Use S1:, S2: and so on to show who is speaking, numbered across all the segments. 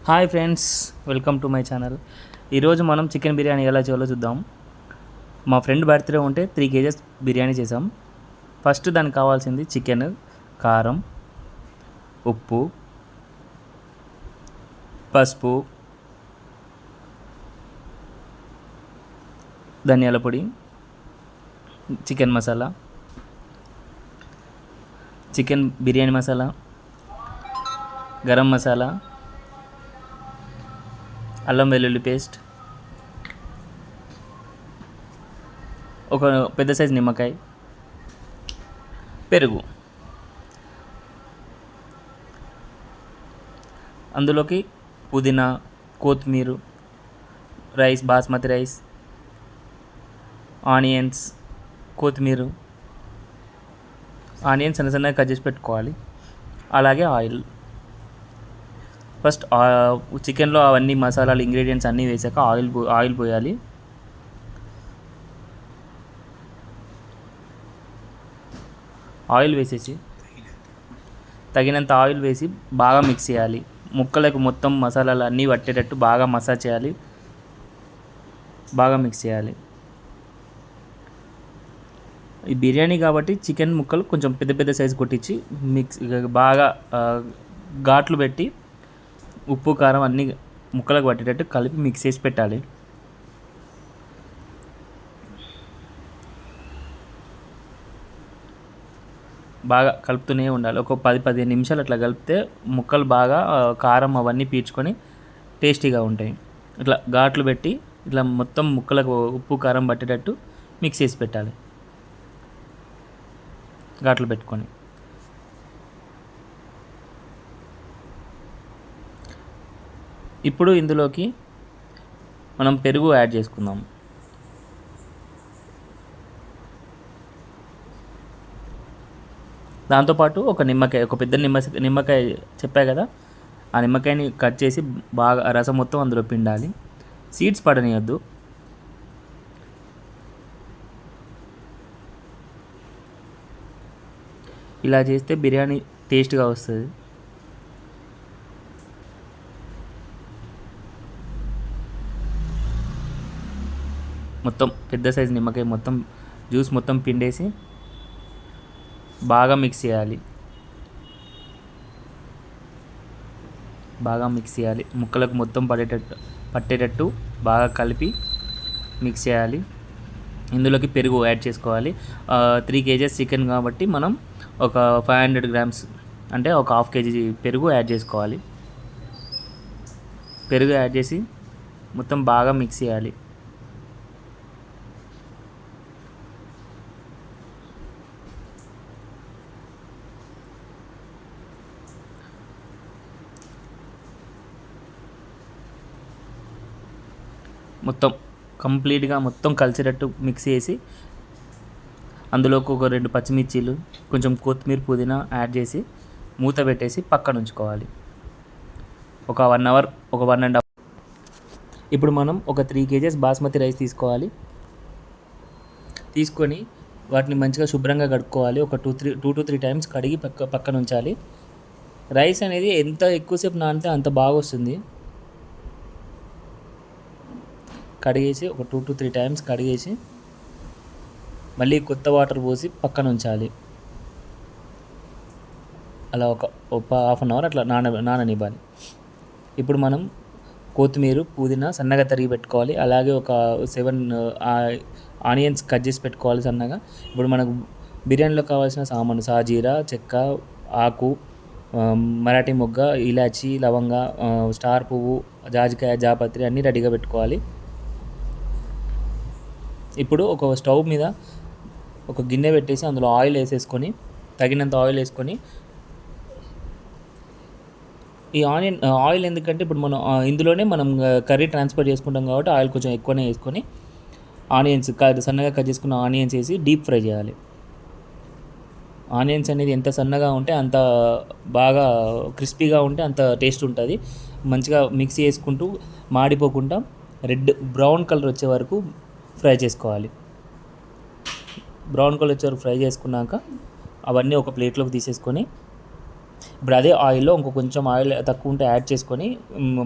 S1: Hi friends, welcome to my channel. ఈరోజు మనం chicken biryani ఎలా చేయాలో చూద్దాం. మా ఫ్రెండ్ బర్త్డే ఉంటే 3 కేజెస్ బిర్యానీ చేసాం. ఫస్ట్ దానికి కావాల్సింది చికెన్, కారం, ఉప్పు, పసుపు, ధనియాల పొడి, చికెన్ మసాలా, చికెన్ బిర్యానీ మసాలా, గరం మసాలా, అల్లం వెల్లుల్లి పేస్ట్, ఒక పెద్ద సైజు నిమ్మకాయ, పెరుగు. అందులోకి పుదీనా, కొత్తిమీర, రైస్, బాస్మతి రైస్, ఆనియన్స్, కొత్తిమీర, ఆనియన్స్ సన్న సన్నగా కట్ చేసి పెట్టుకోవాలి. అలాగే ఆయిల్. ఫస్ట్ చికెన్లో అవన్నీ మసాలాలు, ఇంగ్రీడియంట్స్ అన్నీ వేసాక ఆయిల్ పోయాలి. ఆయిల్ వేసేసి తగినంత ఆయిల్ వేసి బాగా మిక్స్ చేయాలి. ముక్కలకు మొత్తం మసాలాలు అన్నీ పట్టేటట్టు బాగా మసాజ్ చేయాలి, బాగా మిక్స్ చేయాలి. ఈ బిర్యానీ కాబట్టి చికెన్ ముక్కలు కొంచెం పెద్ద పెద్ద సైజు కొట్టించి బాగా ఘాట్లు పెట్టి ఉప్పు కారం అన్నీ ముక్కలకు పట్టేటట్టు కలిపి మిక్స్ చేసి పెట్టాలి. బాగా కలుపుతూనే ఉండాలి. ఒక 10-15 నిమిషాలు అట్లా కలిపితే ముక్కలు బాగా కారం అవన్నీ పీల్చుకొని టేస్టీగా ఉంటాయి. ఇట్లా ఘాట్లు పెట్టి ఇట్లా మొత్తం ముక్కలకు ఉప్పు కారం పట్టేటట్టు మిక్స్ చేసి పెట్టాలి, ఘాట్లు పెట్టుకొని. ఇప్పుడు ఇందులోకి మనం పెరుగు యాడ్ చేసుకుందాం. దాంతోపాటు ఒక నిమ్మకాయ, ఒక పెద్ద నిమ్మకాయ చెప్పా కదా, ఆ నిమ్మకాయని కట్ చేసి బాగా రసం మొత్తం అందులో పిండాలి. సీడ్స్ పడనీయద్దు. ఇలా చేస్తే బిర్యానీ టేస్ట్గా వస్తుంది. మొత్తం పెద్ద సైజు నిమ్మకాయ మొత్తం జ్యూస్ మొత్తం పిండేసి బాగా మిక్స్ చేయాలి. బాగా మిక్స్ చేయాలి, ముక్కలకు మొత్తం పట్టేటట్టు బాగా కలిపి మిక్స్ చేయాలి. ఇందులోకి పెరుగు యాడ్ చేసుకోవాలి. 3 కేజెస్ చికెన్ కాబట్టి మనం ఒక 500 గ్రామ్స్ అంటే ఒక ½ కేజీ పెరుగు యాడ్ చేసుకోవాలి. పెరుగు యాడ్ చేసి మొత్తం బాగా మిక్స్ చేయాలి. మొత్తం కంప్లీట్గా మొత్తం కలిసేటట్టు మిక్స్ చేసి అందులోకి ఒక 2 పచ్చిమిర్చీలు, కొంచెం కొత్తిమీర, పుదీనా యాడ్ చేసి మూత పెట్టేసి పక్కన ఉంచుకోవాలి. ఒక 1 అవర్, ఒక 1.5 అవర్. ఇప్పుడు మనం ఒక 3 కేజెస్ బాస్మతి రైస్ తీసుకోవాలి. తీసుకొని వాటిని మంచిగా శుభ్రంగా కడుక్కోవాలి. ఒక 2 to 3 టైమ్స్ కడిగి పక్కన ఉంచాలి. రైస్ అనేది ఎంత ఎక్కువసేపు నానితే అంత బాగా వస్తుంది. కడిగేసి ఒక 2 to 3 టైమ్స్ కడిగేసి మళ్ళీ కొత్త వాటర్ పోసి పక్కన ఉంచాలి. అలా ఒక ½ అవర్ అట్లా నాననివ్వాలి. ఇప్పుడు మనం కొత్తిమీర, పుదీనా సన్నగా తరిగి పెట్టుకోవాలి. అలాగే ఒక 7 ఆనియన్స్ కట్ చేసి పెట్టుకోవాలి సన్నగా. ఇప్పుడు మనకు బిర్యానీలో కావాల్సిన సామాను సాజీరా, చెక్క, ఆకు, మరాఠీ మొగ్గ, ఇలాచి, లవంగ, స్టార్ పువ్వు, జాజికాయ, జాపత్రి అన్నీ రెడీగా పెట్టుకోవాలి. ఇప్పుడు ఒక స్టవ్ మీద ఒక గిన్నె పెట్టేసి అందులో ఆయిల్ వేసేసుకొని, తగినంత ఆయిల్ వేసుకొని, ఈ ఆయిల్ ఎందుకంటే ఇప్పుడు మనం ఇందులోనే మనం కర్రీ ట్రాన్స్ఫర్ చేసుకుంటాం కాబట్టి ఆయిల్ కొంచెం ఎక్కువనే వేసుకొని ఆనియన్స్ సన్నగా కట్ చేసుకున్న ఆనియన్స్ వేసి డీప్ ఫ్రై చేయాలి. ఆనియన్స్ అనేది ఎంత సన్నగా ఉంటే అంత బాగా క్రిస్పీగా ఉంటే అంత టేస్ట్ ఉంటుంది. మంచిగా మిక్స్ చేసుకుంటూ మాడిపోకుండా బ్రౌన్ కలర్ వచ్చే వరకు ఫ్రై చేసుకోవాలి. బ్రౌన్ కలర్ వచ్చే వరకు ఫ్రై చేసుకున్నాక అవన్నీ ఒక ప్లేట్లోకి తీసేసుకొని ఇప్పుడు అదే ఆయిల్‌లో ఇంకో కొంచెం ఆయిల్ తక్కువ ఉంటే యాడ్ చేసుకొని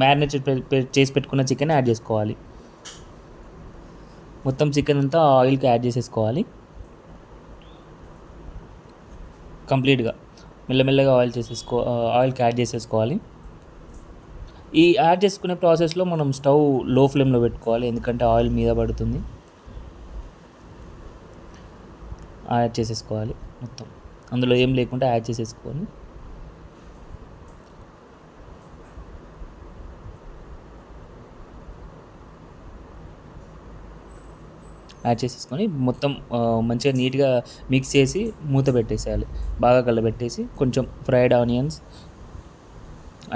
S1: మ్యారినేట్ చేసి పెట్టుకున్న చికెన్ యాడ్ చేసుకోవాలి. మొత్తం చికెన్ అంతా ఆయిల్‌కి యాడ్ చేసేసుకోవాలి. కంప్లీట్‌గా మెల్లమెల్లగా ఆయిల్‌కి యాడ్ చేసేసుకోవాలి. ఈ యాడ్ చేసుకునే ప్రాసెస్‌లో మనం స్టవ్ లో ఫ్లేమ్‌లో పెట్టుకోవాలి. ఎందుకంటే ఆయిల్ మీద పడుతుంది. యాడ్ చేసేసుకోవాలి మొత్తం. అందులో ఏం లేకుండా యాడ్ చేసేసుకొని మొత్తం మంచిగా నీట్‌గా మిక్స్ చేసి మూత పెట్టేసేయాలి. బాగా కలబెట్టేసి కొంచెం ఫ్రైడ్ ఆనియన్స్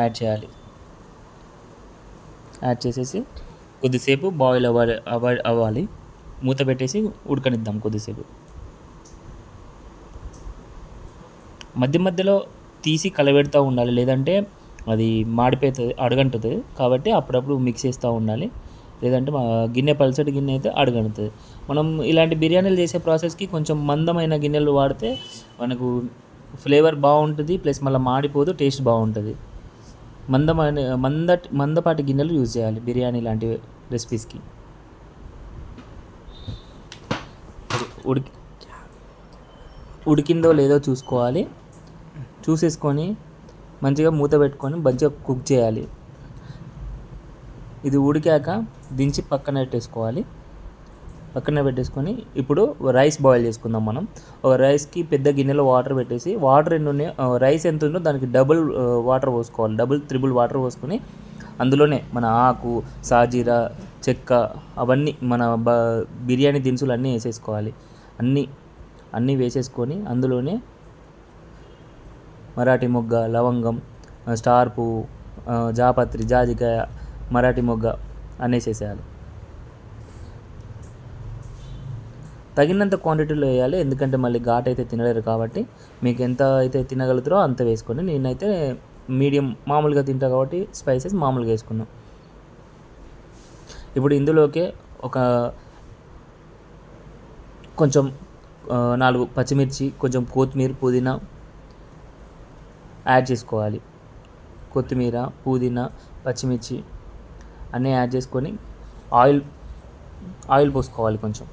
S1: యాడ్ చేయాలి. యాడ్ చేసేసి కొద్దిసేపు బాయిల్ అవ్వాలి. మూత పెట్టేసి ఉడకనిద్దాం కొద్దిసేపు. మధ్య మధ్యలో తీసి కలబెడుతూ ఉండాలి. లేదంటే అది మాడిపోతుంది, అడుగంటుతుంది. కాబట్టి అప్పుడప్పుడు మిక్స్ చేస్తూ ఉండాలి. లేదంటే గిన్నె పల్చటి గిన్నె అయితే అడుగంటుతుంది. మనం ఇలాంటి బిర్యానీలు చేసే ప్రాసెస్కి కొంచెం మందమైన గిన్నెలు వాడితే మనకు ఫ్లేవర్ బాగుంటుంది. ప్లస్ మళ్ళీ మాడిపోదు, టేస్ట్ బాగుంటుంది. మందపాటి గిన్నెలు యూజ్ చేయాలి బిర్యానీ లాంటి రెసిపీస్కి. ఉడికిందో లేదో చూసుకోవాలి. చూసేసుకొని మంచిగా మూత పెట్టుకొని మంచిగా కుక్ చేయాలి. ఇది ఉడికాక దించి పక్కన పెట్టేసుకొని ఇప్పుడు రైస్ బాయిల్ చేసుకుందాం మనం. ఒక రైస్కి పెద్ద గిన్నెలో వాటర్ పెట్టేసి, వాటర్ ఎన్ని ఉన్నాయో రైస్ ఎంత ఉందో దానికి డబుల్ వాటర్ పోసుకోవాలి. త్రిబుల్ వాటర్ పోసుకొని అందులోనే మన ఆకు, సాజీరా, చెక్క అవన్నీ మన బిర్యానీ దినుసులు అన్నీ వేసేసుకోవాలి. అన్నీ వేసేసుకొని అందులోనే మరాఠీ మొగ్గ, లవంగం, స్టార్ పువ్వు, జాపత్రి, జాజికాయ, మరాఠీ మొగ్గ అనేసేసేయాలి. తగినంత క్వాంటిటీలో వేయాలి. ఎందుకంటే మళ్ళీ ఘాట్ అయితే తినలేరు కాబట్టి మీకు ఎంత అయితే తినగలుగుతారో అంత వేసుకోండి. నేనైతే మీడియం మామూలుగా తింటా కాబట్టి స్పైసెస్ మామూలుగా వేసుకున్నాం. ఇప్పుడు ఇందులోకే ఒక కొంచెం 4 పచ్చిమిర్చి, కొంచెం కొత్తిమీర, పుదీనా యాడ్ చేసుకోవాలి. కొత్తిమీర, పుదీనా, పచ్చిమిర్చి అన్నీ యాడ్ చేసుకొని ఆయిల్ పోసుకోవాలి. కొంచెం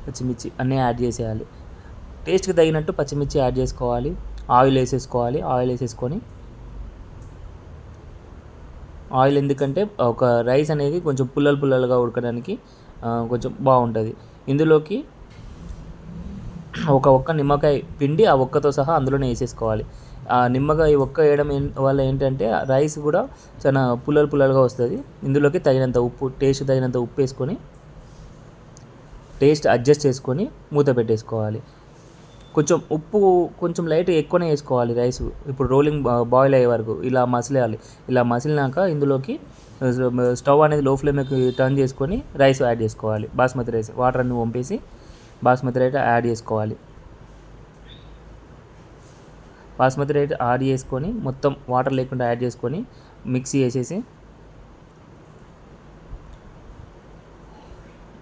S1: పచ్చిమిర్చి అన్నీ యాడ్ చేసేయాలి. టేస్ట్కి తగినట్టు పచ్చిమిర్చి యాడ్ చేసుకోవాలి. ఆయిల్ వేసేసుకొని ఆయిల్ ఎందుకంటే ఒక రైస్ అనేది కొంచెం పుల్లలుగా ఉడకడానికి కొంచెం బాగుంటుంది. ఇందులోకి ఒక్క నిమ్మకాయ పిండి ఆ ఒక్కతో సహా అందులోనే వేసేసుకోవాలి. ఆ నిమ్మకాయ ఒక్క వేయడం వల్ల ఏంటంటే రైస్ కూడా చాలా పుల్లలుగా వస్తుంది. ఇందులోకి టేస్ట్ తగినంత ఉప్పు వేసుకొని టేస్ట్ అడ్జస్ట్ చేసుకొని మూత పెట్టేసుకోవాలి. కొంచెం ఉప్పు కొంచెం లైట్ ఎక్కువనే వేసుకోవాలి. రైస్ ఇప్పుడు రోలింగ్ బాయిల్ అయ్యే వరకు ఇలా మసిలినాక ఇందులోకి స్టవ్ అనేది లో ఫ్లేమ్కి టర్న్ చేసుకొని రైస్ యాడ్ చేసుకోవాలి. బాస్మతి రైస్ వాటర్ అన్ని వంపేసి బాస్మతి రైస్ యాడ్ చేసుకోవాలి. బాస్మతి రైస్ యాడ్ చేసుకొని మొత్తం వాటర్ లేకుండా యాడ్ చేసుకొని మిక్సీ వేసేసి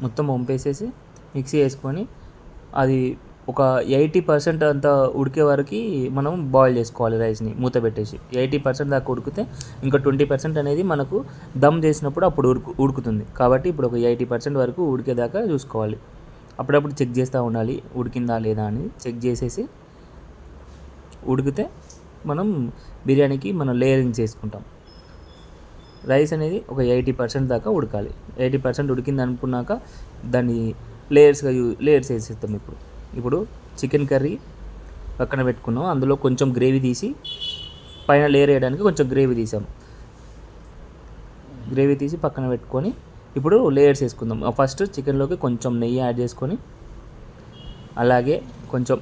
S1: మొత్తం వంపేసేసి మిక్సీ వేసుకొని అది ఒక 80% అంతా ఉడికే వరకు మనం బాయిల్ చేసుకోవాలి. రైస్ని మూత పెట్టేసి 80% దాకా ఉడికితే ఇంకా 20% అనేది మనకు దమ్ చేసినప్పుడు అప్పుడు ఉడుకుతుంది. కాబట్టి ఇప్పుడు ఒక 80% వరకు ఉడికేదాకా చూసుకోవాలి. అప్పుడప్పుడు చెక్ చేస్తూ ఉండాలి ఉడికిందా లేదా అని. చెక్ చేసేసి ఉడికితే మనం బిర్యానీకి లేయరింగ్ చేసుకుంటాం. రైస్ అనేది ఒక 80% దాకా ఉడకాలి. 80% ఉడికింది అనుకున్నాక దాన్ని లేయర్స్ వేసేస్తాం. ఇప్పుడు చికెన్ కర్రీ పక్కన పెట్టుకున్నాం. అందులో కొంచెం గ్రేవీ తీసి పైన లేయర్ వేయడానికి కొంచెం గ్రేవీ తీసి పక్కన పెట్టుకొని ఇప్పుడు లేయర్స్ వేసుకుందాం. ఫస్ట్ చికెన్లోకి కొంచెం నెయ్యి యాడ్ చేసుకొని అలాగే కొంచెం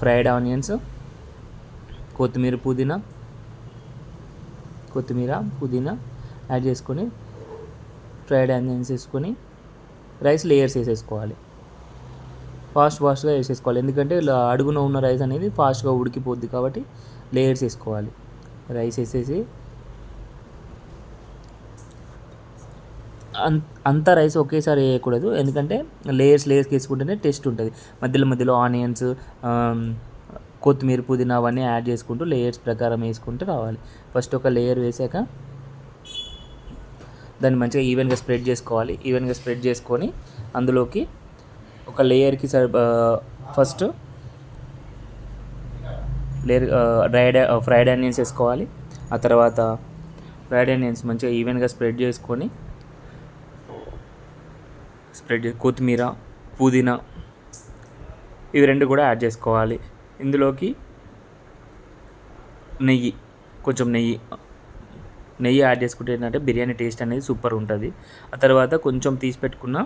S1: ఫ్రైడ్ ఆనియన్స్, కొత్తిమీర పుదీనా యాడ్ చేసుకొని ఫ్రైడ్ ఆనియన్స్ వేసుకొని రైస్ లేయర్స్ వేసేసుకోవాలి. ఫాస్ట్గా వేసేసుకోవాలి. ఎందుకంటే ఇలా అడుగున ఉన్న రైస్ అనేది ఫాస్ట్గా ఉడికిపోద్ది కాబట్టి లేయర్స్ వేసుకోవాలి. రైస్ వేసేసి అంత రైస్ ఒకేసారి వేయకూడదు, ఎందుకంటే లేయర్స్ వేసుకుంటేనే టేస్ట్ ఉంటుంది. మధ్యలో మధ్యలో ఆనియన్స్, కొత్తిమీర, పుదీనా అవన్నీ యాడ్ చేసుకుంటూ లేయర్స్ ప్రకారం వేసుకుంటూ రావాలి. ఫస్ట్ ఒక లేయర్ వేసాక దాన్ని మంచిగా ఈవెన్గా స్ప్రెడ్ చేసుకోవాలి. ఈవెన్గా స్ప్రెడ్ చేసుకొని అందులోకి ఒక లేయర్కి ఫస్ట్ లేయర్ ఫ్రైడ్ ఆనియన్స్ వేసుకోవాలి. ఆ తర్వాత ఫ్రైడ్ ఆనియన్స్ మంచిగా ఈవెన్గా స్ప్రెడ్ చేసుకొని కొత్తిమీర, పుదీనా ఇవి రెండు కూడా యాడ్ చేసుకోవాలి. ఇందులోకి కొంచెం నెయ్యి యాడ్ చేసుకుంటే ఏంటంటే బిర్యానీ టేస్ట్ అనేది సూపర్ ఉంటుంది. ఆ తర్వాత కొంచెం తీసి పెట్టుకున్న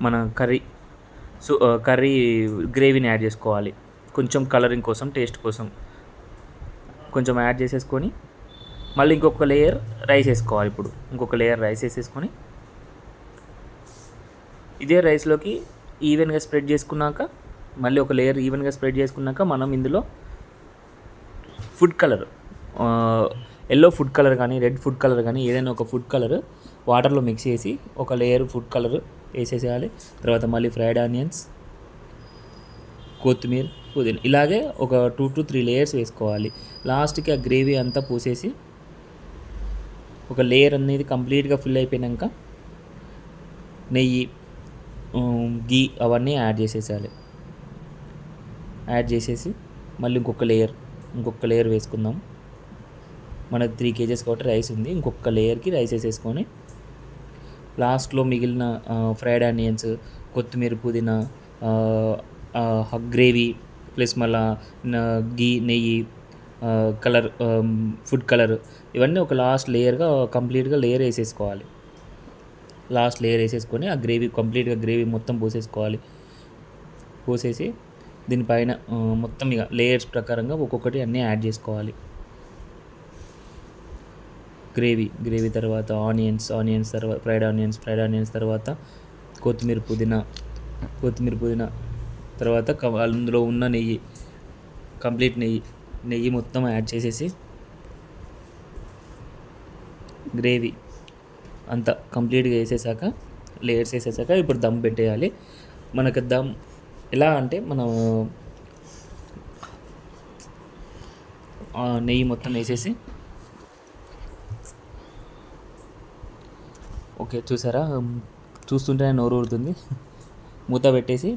S1: మన కర్రీ గ్రేవీని యాడ్ చేసుకోవాలి. కొంచెం కలరింగ్ కోసం, టేస్ట్ కోసం కొంచెం యాడ్ చేసేసుకొని మళ్ళీ ఇంకొక లేయర్ రైస్ వేసుకోవాలి. ఇప్పుడు ఇంకొక లేయర్ రైస్ వేసేసుకొని ఇదే రైస్లోకి ఈవెన్గా స్ప్రెడ్ చేసుకున్నాక మళ్ళీ ఒక లేయర్ ఈవెన్గా స్ప్రెడ్ చేసుకున్నాక మనం ఇందులో food colour, yellow food colour కానీ రెడ్ ఫుడ్ కలర్ కానీ ఏదైనా ఒక ఫుడ్ కలర్ వాటర్లో మిక్స్ చేసి ఒక లేయర్ ఫుడ్ కలర్ వేసేసేయాలి. తర్వాత మళ్ళీ ఫ్రైడ్ ఆనియన్స్, కొత్తిమీర, పుదీనా ఇలాగే ఒక 2 to 3 లేయర్స్ వేసుకోవాలి. లాస్ట్కి ఆ గ్రేవీ అంతా పూసేసి ఒక లేయర్ అనేది కంప్లీట్గా ఫిల్ అయిపోయాక నెయ్యి, గీ అవన్నీ యాడ్ చేసేసేయాలి. యాడ్ చేసేసి మళ్ళీ ఇంకొక లేయర్ వేసుకుందాం. మనకు 3 kgs కాబట్టి రైస్ ఉంది. ఇంకొక లేయర్కి రైస్ వేసేసుకొని లాస్ట్లో మిగిలిన ఫ్రైడ్ ఆనియన్స్, కొత్తిమీర, పుదీనా, గ్రేవీ ప్లస్ మళ్ళా గీ, నెయ్యి, కలర్, ఫుడ్ కలర్ ఇవన్నీ ఒక లాస్ట్ లేయర్గా కంప్లీట్గా లేయర్ వేసేసుకోవాలి. లాస్ట్ లేయర్ వేసేసుకొని ఆ గ్రేవీ మొత్తం పోసేసి దీనిపైన మొత్తం ఇక లేయర్స్ ప్రకారంగా ఒక్కొక్కటి అన్నీ యాడ్ చేసుకోవాలి. గ్రేవీ తర్వాత ఆనియన్స్ తర్వాత ఫ్రైడ్ ఆనియన్స్ తర్వాత కొత్తిమీర, పుదీనా తర్వాత అందులో ఉన్న కంప్లీట్ నెయ్యి మొత్తం యాడ్ చేసేసి గ్రేవీ అంతా కంప్లీట్గా వేసేసాక లేయర్స్ వేసేసాక ఇప్పుడు దమ్ పెట్టేయాలి. మనకు దమ్ ఎలా అంటే మనం నెయ్యి మొత్తం వేసేసి ఓకే చూసారా, చూస్తుంటేనే నోరు ఊరుతుంది. మూత పెట్టేసి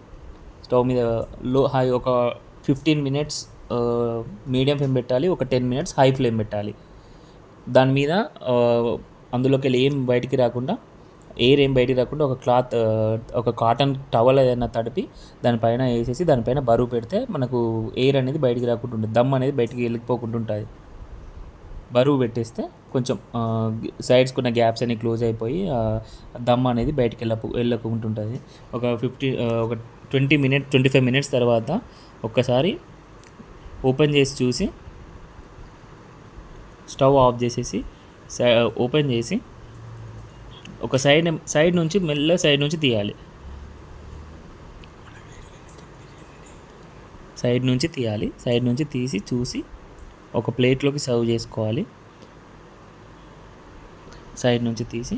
S1: స్టవ్ మీద హై ఒక 15 minutes మీడియం ఫ్లేమ్ పెట్టాలి, ఒక 10 minutes హై ఫ్లేమ్ పెట్టాలి. దాని మీద అందులోకి వెళ్ళి ఎయిర్ ఏం బయటికి రాకుండా ఒక కాటన్ టవల్ ఏదైనా తడిపి దానిపైన వేసేసి దానిపైన బరువు పెడితే మనకు ఎయిర్ అనేది బయటికి రాకుండా ఉంటుంది, దమ్ అనేది బయటికి వెళ్ళిపోకుండా ఉంటుంది. బరువు పెట్టేస్తే కొంచెం సైడ్స్కి ఉన్న గ్యాప్స్ అన్ని క్లోజ్ అయిపోయి దమ్ అనేది బయటికి వెళ్ళకుంటుంటుంది. ఒక 25 minutes తర్వాత ఒక్కసారి ఓపెన్ చేసి చూసి స్టవ్ ఆఫ్ చేసేసి ఓపెన్ చేసి ఒక సైడ్ నుంచి మెల్లగా సైడ్ నుంచి తీయాలి. సైడ్ నుంచి తీసి చూసి ఒక ప్లేట్లోకి సర్వ్ చేసుకోవాలి. సైడ్ నుంచి తీసి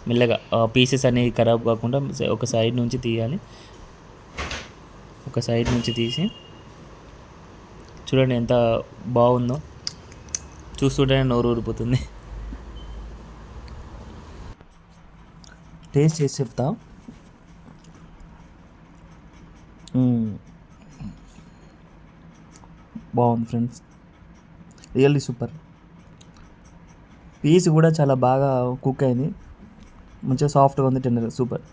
S1: మెల్లగా పీసెస్ అనేవి ఖరాబ్ కాకుండా ఒక సైడ్ నుంచి తీయాలి. ఒక సైడ్ నుంచి తీసి చూడండి ఎంత బాగుందో, చూస్తుంటేనే నోరు ఊరిపోతుంది. టేస్ట్ చేసి చెప్తా. బాగుంది ఫ్రెండ్స్, రియల్లీ సూపర్. పీస్ కూడా చాలా బాగా కుక్ అయింది, మంచిగా సాఫ్ట్గా ఉంది, tender, super.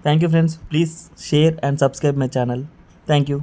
S1: Thank you friends, please share and subscribe my channel. Thank you.